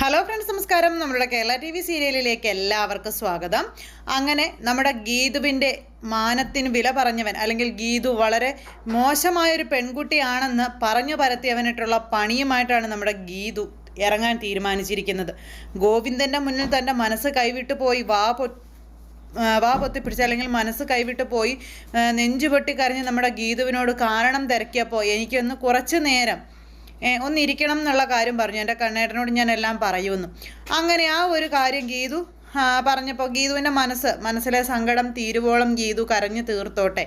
Hello friends, നമസ്കാരം. നമ്മുടെ Kerala T V സീരിയലിലേക്ക് എല്ലാവർക്കും സ്വാഗതം. അങ്ങനെ നമ്മുടെ ഗീതുവിൻ്റെ മാനത്തിന് വില പറഞ്ഞവൻ, അല്ലെങ്കിൽ ഗീതു വളരെ മോശമായൊരു പെൺകുട്ടിയാണെന്ന് പറഞ്ഞു പരത്തിയവനായിട്ടുള്ള പണിയുമായിട്ടാണ് നമ്മുടെ ഗീതു ഇറങ്ങാൻ തീരുമാനിച്ചിരിക്കുന്നത്. ഗോവിന്ദൻ്റെ മുന്നിൽ തൻ്റെ മനസ്സ് കൈവിട്ടു പോയി വാ പൊത്തിപ്പിടിച്ച്, അല്ലെങ്കിൽ മനസ്സ് കൈവിട്ട് പോയി നെഞ്ചുപൊട്ടി കരഞ്ഞ് നമ്മുടെ ഗീതുവിനോട് കാരണം തിരക്കിയപ്പോൾ എനിക്കൊന്ന് കുറച്ച് നേരം ഒന്നിരിക്കണം എന്നുള്ള കാര്യം പറഞ്ഞു. എൻ്റെ കണ്ണേട്ടനോട് ഞാൻ എല്ലാം പറയുമെന്നു. അങ്ങനെ ആ ഒരു കാര്യം ഗീതു പറഞ്ഞപ്പോൾ ഗീതുവിൻ്റെ മനസ്സിലെ സങ്കടം തീരുവോളം ഗീതു കരഞ്ഞു തീർത്തോട്ടെ,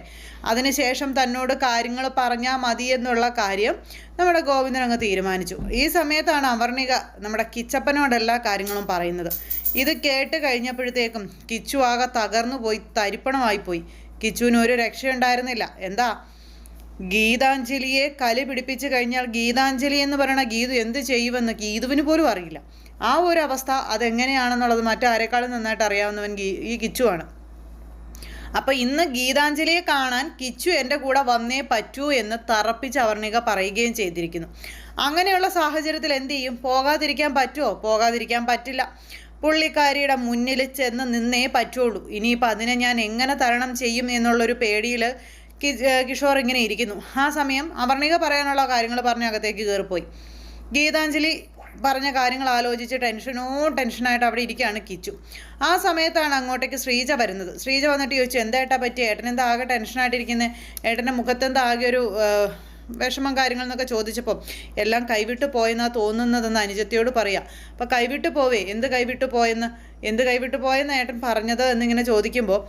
അതിനുശേഷം തന്നോട് കാര്യങ്ങൾ പറഞ്ഞാൽ മതി എന്നുള്ള കാര്യം നമ്മുടെ ഗോവിന്ദൻ അങ്ങ് തീരുമാനിച്ചു. ഈ സമയത്താണ് അവർണിക നമ്മുടെ കിച്ചപ്പനോട് എല്ലാ കാര്യങ്ങളും പറയുന്നത്. ഇത് കേട്ട് കഴിഞ്ഞപ്പോഴത്തേക്കും കിച്ചു ആകെ തകർന്നു പോയി, തരിപ്പണമായിപ്പോയി. കിച്ചുവിന് ഒരു രക്ഷയുണ്ടായിരുന്നില്ല. എന്താ, ഗീതാഞ്ജലിയെ കലി പിടിപ്പിച്ചു കഴിഞ്ഞാൽ ഗീതാഞ്ജലി എന്ന് പറയുന്ന ഗീതു എന്ത് ചെയ്യുമെന്ന് ഗീതുവിന് പോലും അറിയില്ല. ആ ഒരു അവസ്ഥ അതെങ്ങനെയാണെന്നുള്ളത് മറ്റാരെക്കാളും നന്നായിട്ട് അറിയാവുന്നവൻ ഈ കിച്ചുവാണ്. അപ്പം ഇന്ന് ഗീതാഞ്ജലിയെ കാണാൻ കിച്ചു എൻ്റെ കൂടെ വന്നേ പറ്റൂ എന്ന് തറപ്പിച്ച് അവർണിക പറയുകയും ചെയ്തിരിക്കുന്നു. അങ്ങനെയുള്ള സാഹചര്യത്തിൽ എന്ത് ചെയ്യും? പോകാതിരിക്കാൻ പറ്റുമോ? പോകാതിരിക്കാൻ പറ്റില്ല. പുള്ളിക്കാരിയുടെ മുന്നിൽ ചെന്ന് നിന്നേ പറ്റുള്ളൂ. ഇനിയിപ്പോൾ അതിനെ ഞാൻ എങ്ങനെ തരണം ചെയ്യും എന്നുള്ളൊരു പേടിയിൽ കിഷോർ ഇങ്ങനെ ഇരിക്കുന്നു. ആ സമയം അവർണിക പറയാനുള്ള കാര്യങ്ങൾ പറഞ്ഞ് അകത്തേക്ക് കയറിപ്പോയി. ഗീതാഞ്ജലി പറഞ്ഞ കാര്യങ്ങൾ ആലോചിച്ച് ടെൻഷനായിട്ട് അവിടെ ഇരിക്കുകയാണ് കിച്ചു. ആ സമയത്താണ് അങ്ങോട്ടേക്ക് ശ്രീജ വരുന്നത്. ശ്രീജ വന്നിട്ട് ചോദിച്ചു, എന്തായിട്ടാ പറ്റിയ? ഏട്ടനെന്താ ആകെ ടെൻഷനായിട്ടിരിക്കുന്നത്? ഏട്ടൻ്റെ മുഖത്തെന്താ ആകെ ഒരു വിഷമം കാര്യങ്ങൾ എന്നൊക്കെ ചോദിച്ചപ്പോൾ എല്ലാം കൈവിട്ട് പോയെന്നാണ് തോന്നുന്നതെന്ന് അനുജത്തിയോട് പറയാം. അപ്പോൾ കൈവിട്ട് പോവേ? എന്ത് കൈവിട്ട് പോയെന്ന് ഏട്ടൻ പറഞ്ഞത് എന്നിങ്ങനെ ചോദിക്കുമ്പോൾ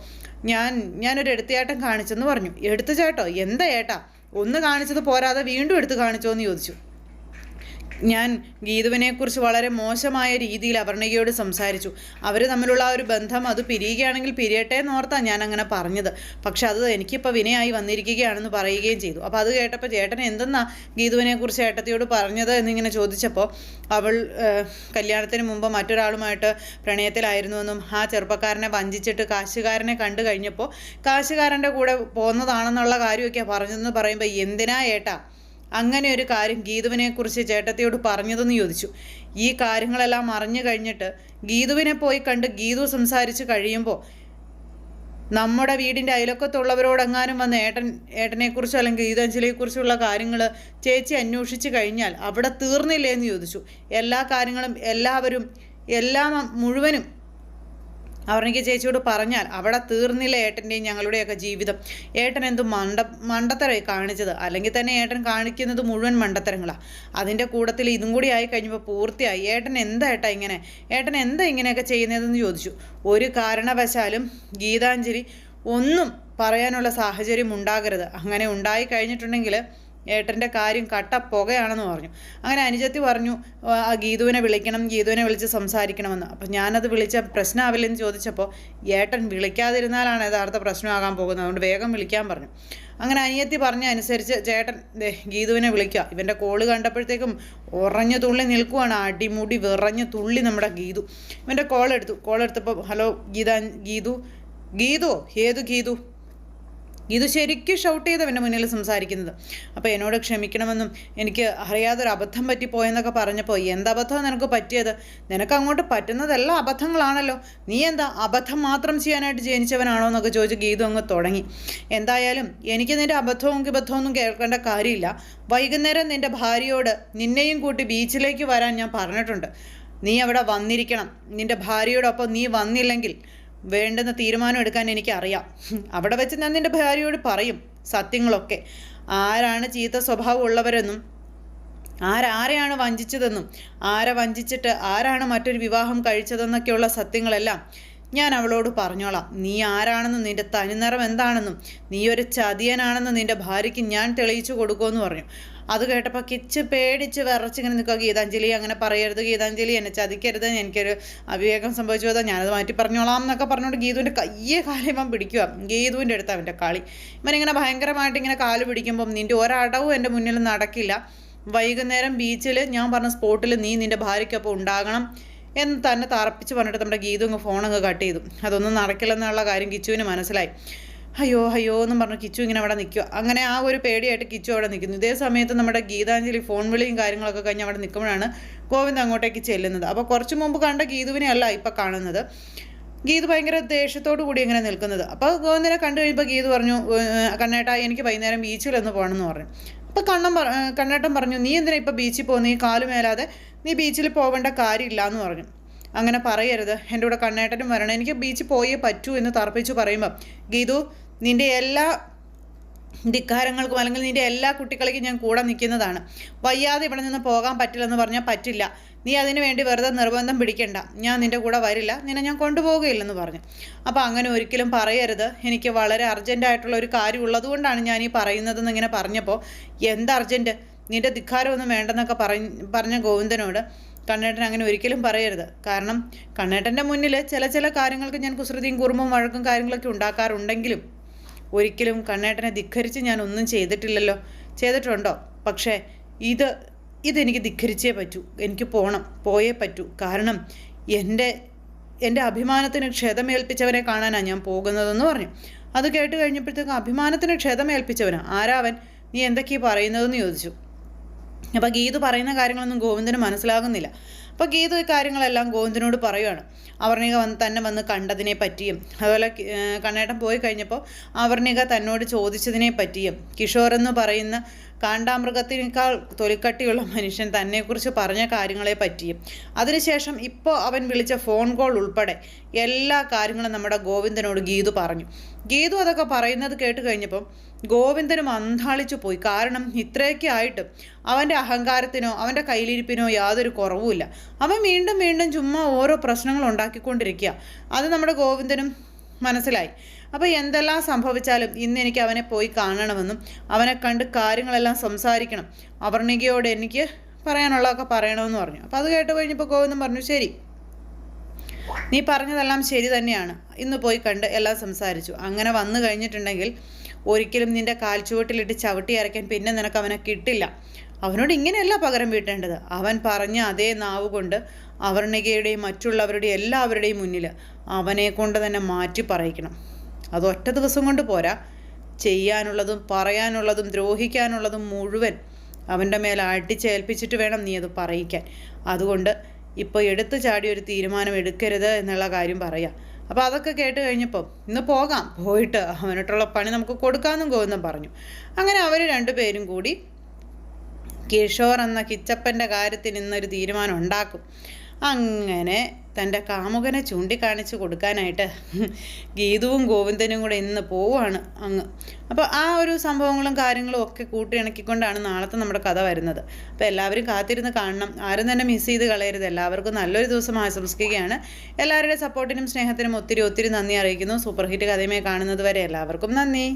ഞാനൊരു എടുത്തിയാട്ടം കാണിച്ചെന്ന് പറഞ്ഞു. എടുത്തു ചേട്ടോ? എന്താ ഏട്ടാ, ഒന്ന് കാണിച്ചത് പോരാതെ വീണ്ടും എടുത്ത് കാണിച്ചോ എന്ന് ചോദിച്ചു. ഞാൻ ഗീതുവിനെക്കുറിച്ച് വളരെ മോശമായ രീതിയിൽ അവർണികയോട് സംസാരിച്ചു. അവർ തമ്മിലുള്ള ആ ഒരു ബന്ധം അത് പിരിയുകയാണെങ്കിൽ പിരിയട്ടെ എന്നോർത്താണ് ഞാൻ അങ്ങനെ പറഞ്ഞത്. പക്ഷെ അത് എനിക്കിപ്പോൾ വിനയായി വന്നിരിക്കുകയാണെന്ന് പറയുകയും ചെയ്തു. അപ്പോൾ അത് കേട്ടപ്പോൾ ചേട്ടൻ എന്തെന്നാ ഗീതുവിനെക്കുറിച്ച് ഏട്ടത്തിയോട് പറഞ്ഞത് എന്നിങ്ങനെ ചോദിച്ചപ്പോൾ അവൾ കല്യാണത്തിന് മുമ്പ് മറ്റൊരാളുമായിട്ട് പ്രണയത്തിലായിരുന്നുവെന്നും ആ ചെറുപ്പക്കാരനെ വഞ്ചിച്ചിട്ട് കാശുകാരനെ കണ്ടു കഴിഞ്ഞപ്പോൾ കാശുകാരൻ്റെ കൂടെ പോകുന്നതാണെന്നുള്ള കാര്യമൊക്കെയാണ് പറഞ്ഞതെന്ന് പറയുമ്പോൾ എന്തിനാ ഏട്ടാ അങ്ങനെ ഒരു കാര്യം ഗീതുവിനെക്കുറിച്ച് ചേട്ടത്തിയോട് പറഞ്ഞതെന്ന് ചോദിച്ചു. ഈ കാര്യങ്ങളെല്ലാം അറിഞ്ഞു കഴിഞ്ഞിട്ട് ഗീതുവിനെ പോയി കണ്ട് ഗീതു സംസാരിച്ച് കഴിയുമ്പോൾ നമ്മുടെ വീടിൻ്റെ അയലൊക്കത്തുള്ളവരോടെങ്ങാനും വന്ന് ഏട്ടനെക്കുറിച്ചോ അല്ലെങ്കിൽ ഗീതാഞ്ജലിയെക്കുറിച്ചുള്ള കാര്യങ്ങൾ ചേച്ചി അന്വേഷിച്ച് കഴിഞ്ഞാൽ അവിടെ തീർന്നില്ലേ എന്ന് ചോദിച്ചു. എല്ലാ കാര്യങ്ങളും എല്ലാം മുഴുവനും അവർണിക ചേച്ചിയോട് പറഞ്ഞാൽ അവിടെ തീർന്നില്ല ഏട്ടൻ്റെയും ഞങ്ങളുടെയൊക്കെ ജീവിതം. ഏട്ടൻ എന്ത് മണ്ടത്തരമായി കാണിച്ചത്, അല്ലെങ്കിൽ തന്നെ ഏട്ടൻ കാണിക്കുന്നത് മുഴുവൻ മണ്ടത്തരങ്ങളാണ്. അതിൻ്റെ കൂട്ടത്തിൽ ഇതും കൂടി ആയി കഴിഞ്ഞപ്പോൾ പൂർത്തിയായി. ഏട്ടൻ എന്താ ഇങ്ങനെയൊക്കെ ചെയ്യുന്നതെന്ന് ചോദിച്ചു. ഒരു കാരണവശാലും ഗീതാഞ്ജലി ഒന്നും പറയാനുള്ള സാഹചര്യം ഉണ്ടാകരുത്. അങ്ങനെ ഉണ്ടായി കഴിഞ്ഞിട്ടുണ്ടെങ്കിൽ ഏട്ടൻ്റെ കാര്യം കട്ട പുകയാണെന്ന് പറഞ്ഞു. അങ്ങനെ അനുജത്തി പറഞ്ഞു ഗീതുവിനെ വിളിച്ച് സംസാരിക്കണമെന്ന്. അപ്പം ഞാനത് വിളിച്ച പ്രശ്നമാവില്ലെന്ന് ചോദിച്ചപ്പോൾ ഏട്ടൻ വിളിക്കാതിരുന്നാലാണ് യഥാർത്ഥ പ്രശ്നമാകാൻ പോകുന്നത്, അതുകൊണ്ട് വേഗം വിളിക്കാൻ പറഞ്ഞു. അങ്ങനെ അനിയത്തി പറഞ്ഞ അനുസരിച്ച് ചേട്ടൻ ഗീതുവിനെ വിളിക്കുക. ഇവൻ്റെ കോള് കണ്ടപ്പോഴത്തേക്കും ഉറഞ്ഞു തുള്ളി നിൽക്കുവാണ്, അടിമുടി വിറഞ്ഞു തുള്ളി നമ്മുടെ ഗീതു. ഇവൻ്റെ കോളെടുത്തപ്പോൾ ഹലോ ഗീതു ഏത് ഗീതു? ഇത് ശരിക്കും ഷൗട്ട് ചെയ്തവൻ്റെ മുന്നിൽ സംസാരിക്കുന്നത്. അപ്പോൾ എന്നോട് ക്ഷമിക്കണമെന്നും എനിക്ക് അറിയാതൊരു അബദ്ധം പറ്റിപ്പോയെന്നൊക്കെ പറഞ്ഞപ്പോൾ എന്തബദ്ധമാണ് നിനക്ക് പറ്റിയത്? നിനക്ക് അങ്ങോട്ട് പറ്റുന്നതെല്ലാം അബദ്ധങ്ങളാണല്ലോ. നീ എന്താ അബദ്ധം മാത്രം ചെയ്യാനായിട്ട് ജനിച്ചവനാണോ എന്നൊക്കെ ചോദിച്ച് ഗീതു അങ്ങ് തുടങ്ങി. എന്തായാലും എനിക്ക് നിൻ്റെ അബദ്ധമൊന്നും കേൾക്കേണ്ട കാര്യമില്ല. വൈകുന്നേരം നിൻ്റെ ഭാര്യയോട് നിന്നെയും കൂട്ടി ബീച്ചിലേക്ക് വരാൻ ഞാൻ പറഞ്ഞിട്ടുണ്ട്. നീ അവിടെ വന്നിരിക്കണം. നിൻ്റെ ഭാര്യയോടൊപ്പം നീ വന്നില്ലെങ്കിൽ വേണ്ടുന്ന തീരുമാനം എടുക്കാൻ എനിക്കറിയാം. അവിടെ വെച്ച് ഞാൻ നിൻ്റെ ഭാര്യയോട് പറയും സത്യങ്ങളൊക്കെ. ആരാണ് ചീത്ത സ്വഭാവം ഉള്ളവരെന്നും ആരെയാണ് വഞ്ചിച്ചതെന്നും ആരെ വഞ്ചിച്ചിട്ട് ആരാണ് മറ്റൊരു വിവാഹം കഴിച്ചതെന്നൊക്കെയുള്ള സത്യങ്ങളെല്ലാം ഞാൻ അവളോട് പറഞ്ഞോളാം. നീ ആരാണെന്നും നിൻ്റെ തനിനിറം എന്താണെന്നും നീ ഒരു ചതിയനാണെന്നും നിൻ്റെ ഭാര്യയ്ക്ക് ഞാൻ തെളിയിച്ചു കൊടുക്കുമെന്ന് പറഞ്ഞു. അത് കേട്ടപ്പോൾ കിച്ച് പേടിച്ച് വിറച്ചിങ്ങനെ നിൽക്കുക. ഗീതാഞ്ജലി അങ്ങനെ പറയരുത്, ഗീതാഞ്ജലി എന്നെ ചതിക്കരുത്, എനിക്കൊരു അവിവേകം സംഭവിച്ചു പോയതാ, ഞാനത് മാറ്റി പറഞ്ഞോളാം എന്നൊക്കെ പറഞ്ഞുകൊണ്ട് ഗീതുവിൻ്റെ കയ്യെ കാലിവൻ പിടിക്കുക. ഗീതുവിൻ്റെ അടുത്ത് അവൻ്റെ കളി. ഇവനിങ്ങനെ ഭയങ്കരമായിട്ട് ഇങ്ങനെ കാല് പിടിക്കുമ്പം നിൻ്റെ ഒരടവും എൻ്റെ മുന്നിൽ നടക്കില്ല. വൈകുന്നേരം ബീച്ചിൽ ഞാൻ പറഞ്ഞ സ്പോട്ടിൽ നീ നിൻ്റെ ഭാര്യയ്ക്കൊപ്പം ഉണ്ടാകണം എന്ന് തന്നെ തറപ്പിച്ച് പറഞ്ഞിട്ട് നമ്മുടെ ഗീതു അങ്ങ് ഫോണങ്ങ് കട്ട് ചെയ്തു. അതൊന്നും നടക്കില്ലെന്നുള്ള കാര്യം കിച്ചുവിന് മനസ്സിലായി. അയ്യോ അയ്യോ എന്നും പറഞ്ഞു കിച്ചു ഇങ്ങനെ അവിടെ നിൽക്കുക. അങ്ങനെ ആ ഒരു പേടിയായിട്ട് കിച്ചു അവിടെ നിൽക്കുന്നു. ഇതേ സമയത്ത് നമ്മുടെ ഗീതാഞ്ജലി ഫോൺ വിളിയും കാര്യങ്ങളൊക്കെ കഴിഞ്ഞ് അവിടെ നിൽക്കുമ്പോഴാണ് ഗോവിന്ദ് അങ്ങോട്ടേക്ക് ചെല്ലുന്നത്. അപ്പോൾ കുറച്ച് മുമ്പ് കണ്ട ഗീതുവിനെ അല്ല ഇപ്പം കാണുന്നത്. ഗീതു ഭയങ്കര ദേഷ്യത്തോടു കൂടി ഇങ്ങനെ നിൽക്കുന്നത്. അപ്പോൾ ഗോവിന്ദനെ കണ്ടു കഴിയുമ്പോൾ ഗീതു പറഞ്ഞു, കണ്ണേട്ടാ എനിക്ക് വൈകുന്നേരം ബീച്ചിലൊന്ന് പോകണമെന്ന് പറഞ്ഞു. അപ്പോൾ കണ്ണേട്ടൻ പറഞ്ഞു, നീ എന്തിനാ ഇപ്പോൾ ബീച്ചിൽ പോകുന്നു? നീ കാലുമേലാതെ നീ ബീച്ചിൽ പോകേണ്ട കാര്യമില്ല എന്ന് പറഞ്ഞു. അങ്ങനെ പറയരുത്, എൻ്റെ കൂടെ കണ്ണേട്ടനും വരണം, എനിക്ക് ബീച്ചിൽ പോയേ പറ്റൂ എന്ന് തർപ്പിച്ചു പറയുമ്പം ഗീതു, നിൻ്റെ എല്ലാ ധിക്കാരങ്ങൾക്കും അല്ലെങ്കിൽ നിൻ്റെ എല്ലാ കുട്ടികളിക്കും ഞാൻ കൂടെ നിൽക്കുന്നതാണ്. വയ്യാതെ ഇവിടെ നിന്ന് പോകാൻ പറ്റില്ലെന്ന് പറഞ്ഞാൽ പറ്റില്ല. നീ അതിനു വേണ്ടി വെറുതെ നിർബന്ധം പിടിക്കണ്ട. ഞാൻ നിൻ്റെ കൂടെ വരില്ല, നിന്നെ ഞാൻ കൊണ്ടുപോകുകയില്ലെന്ന് പറഞ്ഞു. അപ്പോൾ അങ്ങനെ ഒരിക്കലും പറയരുത്, എനിക്ക് വളരെ അർജൻറ്റായിട്ടുള്ള ഒരു കാര്യം ഉള്ളതുകൊണ്ടാണ് ഞാൻ ഈ പറയുന്നതെന്ന് ഇങ്ങനെ പറഞ്ഞപ്പോൾ, എന്ത് അർജൻറ്റ്, നിൻ്റെ ധിക്കാരമൊന്നും വേണ്ടെന്നൊക്കെ പറഞ്ഞ ഗോവിന്ദനോട് കണ്ണേട്ടൻ അങ്ങനെ ഒരിക്കലും പറയരുത്. കാരണം കണ്ണേട്ടൻ്റെ മുന്നിൽ ചില കാര്യങ്ങൾക്ക് ഞാൻ കുസൃതിയും കുറുമ്പും വഴക്കും കാര്യങ്ങളൊക്കെ ഉണ്ടാക്കാറുണ്ടെങ്കിലും ഒരിക്കലും കണ്ണേട്ടനെ ധിക്കരിച്ച് ഞാൻ ഒന്നും ചെയ്തിട്ടില്ലല്ലോ. ചെയ്തിട്ടുണ്ടോ? പക്ഷേ ഇതെനിക്ക് ധിക്കരിച്ചേ പറ്റൂ. എനിക്ക് പോയേ പറ്റൂ. കാരണം എൻ്റെ അഭിമാനത്തിന് ക്ഷതമേൽപ്പിച്ചവനെ കാണാനാണ് ഞാൻ പോകുന്നതെന്ന് പറഞ്ഞു. അത് കേട്ട് കഴിഞ്ഞപ്പോഴത്തേക്കും അഭിമാനത്തിന് ക്ഷതമേൽപ്പിച്ചവനാ? ആരാവൻ? നീ എന്തൊക്കെയാണ് പറയുന്നതെന്ന് ചോദിച്ചു. അപ്പോൾ ഗീതു പറയുന്ന കാര്യങ്ങളൊന്നും ഗോവിന്ദന് മനസ്സിലാകുന്നില്ല. അപ്പോൾ ഗീതു ഈ കാര്യങ്ങളെല്ലാം ഗോവിന്ദനോട് പറയുകയാണ്. അവർണിക തന്നെ വന്ന് കണ്ടതിനെ പറ്റിയും അതുപോലെ കണ്ണേട്ടൻ പോയി കഴിഞ്ഞപ്പോൾ അവർണിക തന്നോട് ചോദിച്ചതിനെ പറ്റിയും കിഷോർ എന്ന് പറയുന്ന കാണ്ടാമൃഗത്തിനേക്കാൾ തൊലിക്കട്ടിയുള്ള മനുഷ്യൻ തന്നെക്കുറിച്ച് പറഞ്ഞ കാര്യങ്ങളെ പറ്റിയും അതിനുശേഷം ഇപ്പോൾ അവൻ വിളിച്ച ഫോൺ കോൾ ഉൾപ്പെടെ എല്ലാ കാര്യങ്ങളും നമ്മുടെ ഗോവിന്ദനോട് ഗീതു പറഞ്ഞു. ഗീതു അതൊക്കെ പറയുന്നത് കേട്ട് കഴിഞ്ഞപ്പം ഗോവിന്ദനും അന്താളിച്ചു പോയി. കാരണം ഇത്രയൊക്കെ ആയിട്ടും അവൻ്റെ അഹങ്കാരത്തിനോ അവൻ്റെ കയ്യിലിരിപ്പിനോ യാതൊരു കുറവുമില്ല. അവൻ വീണ്ടും വീണ്ടും ചുമ്മാ ഓരോ പ്രശ്നങ്ങൾ ഉണ്ടാക്കിക്കൊണ്ടിരിക്കുക. അത് നമ്മുടെ ഗോവിന്ദനും മനസ്സിലായി. അപ്പോൾ എന്തെല്ലാം സംഭവിച്ചാലും ഇന്ന് എനിക്ക് അവനെ പോയി കാണണമെന്നും അവനെ കണ്ട് കാര്യങ്ങളെല്ലാം സംസാരിക്കണം, അവർണികയോട് എനിക്ക് പറയാനുള്ളതൊക്കെ പറയണമെന്ന് പറഞ്ഞു. അപ്പോൾ അത് കേട്ട് കഴിഞ്ഞപ്പോൾ ഗോവിന്ദൻ പറഞ്ഞു, ശരി, നീ പറഞ്ഞതെല്ലാം ശരി തന്നെയാണ്, ഇന്ന് പോയി കണ്ട് എല്ലാം സംസാരിച്ചു. അങ്ങനെ വന്നു കഴിഞ്ഞിട്ടുണ്ടെങ്കിൽ ഒരിക്കലും നിൻ്റെ കാൽച്ചുവട്ടിലിട്ട് ചവിട്ടി അരയ്ക്കാൻ പിന്നെ നിനക്ക് അവനെ കിട്ടില്ല. അവനോട് ഇങ്ങനെയല്ല പകരം വീട്ടേണ്ടത്. അവൻ പറഞ്ഞ അതേ നാവ് കൊണ്ട് അവർണികയുടെയും മറ്റുള്ളവരുടെയും എല്ലാവരുടെയും മുന്നിൽ അവനെ കൊണ്ട് തന്നെ മാറ്റി പറയിക്കണം. അത് ഒറ്റ ദിവസം കൊണ്ട് പോരാ, ചെയ്യാനുള്ളതും പറയാനുള്ളതും ദ്രോഹിക്കാനുള്ളതും മുഴുവൻ അവൻ്റെ മേലെ അടിച്ചേൽപ്പിച്ചിട്ട് വേണം നീ അത് പറയിക്കാൻ. അതുകൊണ്ട് ഇപ്പോൾ എടുത്തു ചാടി ഒരു തീരുമാനം എടുക്കരുത് എന്നുള്ള കാര്യം പറയാം. അപ്പോൾ അതൊക്കെ കേട്ട് കഴിഞ്ഞപ്പോൾ ഇന്ന് പോകാം, പോയിട്ട് അവനോട്ടുള്ള പണി നമുക്ക് കൊടുക്കാമെന്നും ഗോവിന്ദൻ പറഞ്ഞു. അങ്ങനെ അവർ രണ്ടുപേരും കൂടി കിഷോർ എന്ന കിച്ചപ്പൻ്റെ കാര്യത്തിന് ഇന്നൊരു തീരുമാനം ഉണ്ടാക്കും. അങ്ങനെ തൻ്റെ കാമുകനെ ചൂണ്ടിക്കാണിച്ച് കൊടുക്കാനായിട്ട് ഗീതുവും ഗോവിന്ദനും കൂടെ ഇന്ന് പോവുകയാണ് അങ്ങ്. അപ്പോൾ ആ ഒരു സംഭവങ്ങളും കാര്യങ്ങളും ഒക്കെ കൂട്ടിയിണക്കിക്കൊണ്ടാണ് നാളത്തെ നമ്മുടെ കഥ വരുന്നത്. അപ്പോൾ എല്ലാവരും കാത്തിരുന്ന് കാണണം, ആരും തന്നെ മിസ് ചെയ്ത് കളയരുത്. എല്ലാവർക്കും നല്ലൊരു ദിവസം ആശംസിക്കുകയാണ്. എല്ലാവരുടെ സപ്പോർട്ടിനും സ്നേഹത്തിനും ഒത്തിരി ഒത്തിരി നന്ദി അറിയിക്കുന്നു. സൂപ്പർ ഹിറ്റ് കഥയുമായി കാണുന്നത് വരെ എല്ലാവർക്കും നന്ദി.